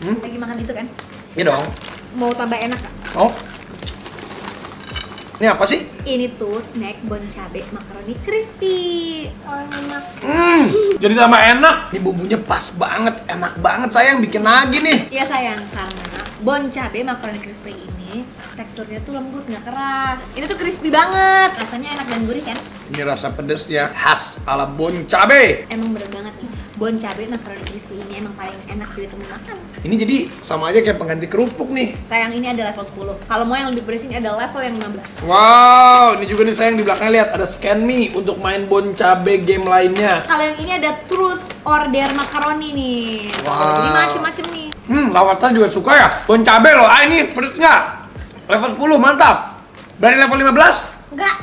Lagi makan itu kan? Iya dong. Mau tambah enak gak? Oh. Ini apa sih? Ini tuh snack bon cabe makaroni crispy. Oh, enak. Jadi tambah enak. Ini bumbunya pas banget, enak banget. Sayang bikin lagi nih. Iya sayang, karena bon cabe makaroni crispy ini teksturnya tuh lembut, nggak keras. Ini tuh crispy banget. Rasanya enak dan gurih kan? Ini rasa pedesnya khas ala bon cabe. Emang bener banget nih. Bon cabe makaroni crispy ini emang paling enak di temen makan. Ini jadi sama aja kayak pengganti kerupuk nih. Sayang, ini ada level 10. Kalau mau yang lebih beres ini ada level yang 15. Wow, ini juga nih sayang di belakang lihat ada scan me untuk main bon cabe game lainnya. Kalau yang ini ada truth or dare makaroni nih. Wow. Jadi macem-macem nih. Lawatan juga suka ya? Bon cabe loh, ini pedes nggak? Level 10, mantap. Dari level 15? Enggak.